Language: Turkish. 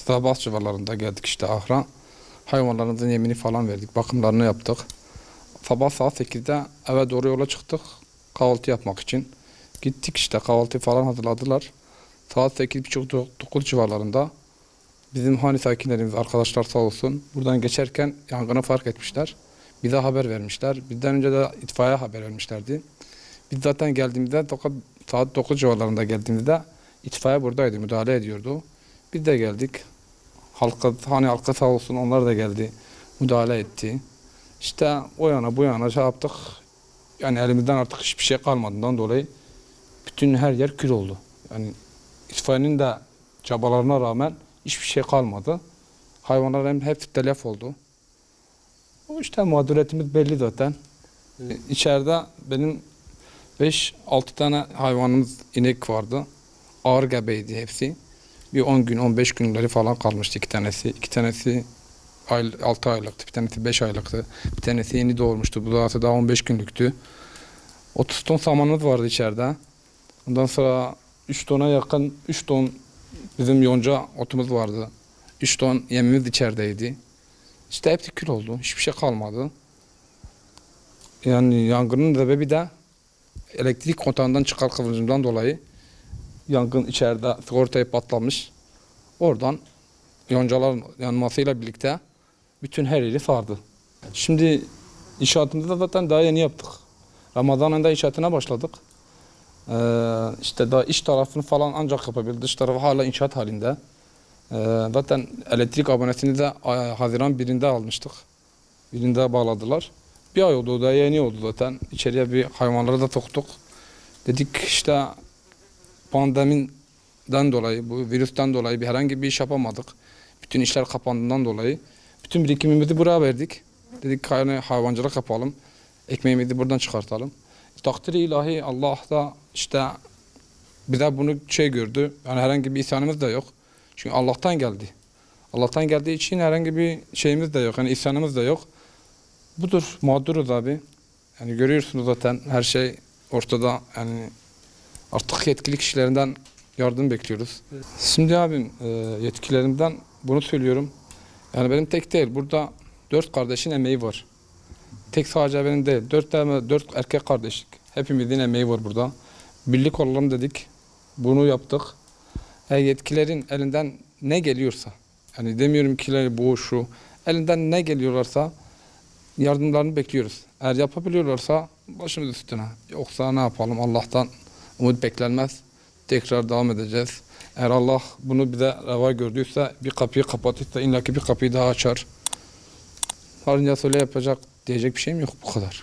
Sabah civarlarında geldik işte ahıra. Hayvanlarımızın yemini falan verdik. Bakımlarını yaptık. Sabah saat 8'de eve doğru yola çıktık. Kahvaltı yapmak için. Gittik işte kahvaltı falan hazırladılar. Saat 8.30-9 civarlarında bizim hani sakinlerimiz, arkadaşlar sağ olsun, buradan geçerken yangını fark etmişler. Bize haber vermişler. Bizden önce de itfaiye haber vermişlerdi. Biz zaten geldiğimizde saat 9 civarlarında geldiğimizde itfaiye buradaydı, müdahale ediyordu. Biz de geldik. Halka sağ olsun, onlar da geldi, müdahale etti. İşte o yana bu yana şey yaptık. Yani elimizden artık hiçbir şey kalmadığından dolayı bütün her yer kül oldu. Yani itfaiyenin de çabalarına rağmen hiçbir şey kalmadı. Hayvanlar hep telef oldu. O işte mağduriyetimiz belli zaten. İçeride benim 5-6 tane hayvanımız, inek vardı. Ağır gebeydi hepsi. Bir 10 gün, 15 günleri falan kalmıştı iki tanesi. İki tanesi 6 aylıktı, bir tanesi 5 aylıktı. Bir tanesi yeni doğurmuştu. Bu daha 15 günlüktü. 30 ton samanımız vardı içeride. Ondan sonra 3 tona yakın, 3 ton bizim yonca otumuz vardı. 3 ton yemimiz içerideydi. İşte hepsi kül oldu. Hiçbir şey kalmadı. Yani yangının sebebi de elektrik kontağından çıkan kıvılcımdan dolayı yangın içeride sigortayı patlamış. Oradan yoncaların yanmasıyla birlikte bütün her yeri sardı. Şimdi inşaatımızı da zaten daha yeni yaptık. Ramazan ayında inşaatına başladık. İşte daha iç tarafını falan ancak yapabildik. Dış tarafı hala inşaat halinde. Zaten elektrik abonesini de Haziran 1'inde almıştık. 1'inde bağladılar. Bir ay oldu, daha yeni oldu zaten. İçeriye bir hayvanları da soktuk. Dedik işte pandemiden dolayı, bu virüsten dolayı herhangi bir iş yapamadık. Bütün işler kapandığından dolayı. Bütün birikimimizi buraya verdik. Dedik hayvancılık yapalım. Ekmeğimizi buradan çıkartalım. Takdiri ilahi Allah da işte bize bunu gördü. Yani herhangi bir isyanımız da yok. Çünkü Allah'tan geldi. Allah'tan geldiği için herhangi bir şeyimiz de yok. Yani isyanımız da yok. Budur. Mağduruz abi. Yani görüyorsunuz zaten her şey ortada. Yani artık yetkili kişilerinden yardım bekliyoruz. Evet. Şimdi abim yetkililerimden bunu söylüyorum. Yani benim tek değil. Burada 4 kardeşin emeği var. Tek sadece benim değil. 4 erkek kardeşlik. Hepimizin emeği var burada. Birlik olalım dedik. Bunu yaptık. Yetkilerin elinden ne geliyorsa, yani demiyorum ki bu şu, elinden ne geliyorlarsa yardımlarını bekliyoruz. Eğer yapabiliyorlarsa başımız üstüne. Yoksa ne yapalım, Allah'tan umut beklenmez. Tekrar devam edeceğiz. Eğer Allah bunu bize reva gördüyse, bir kapıyı kapatırsa illaki bir kapıyı daha açar. Harınca söyle yapacak diyecek bir şeyim yok, bu kadar.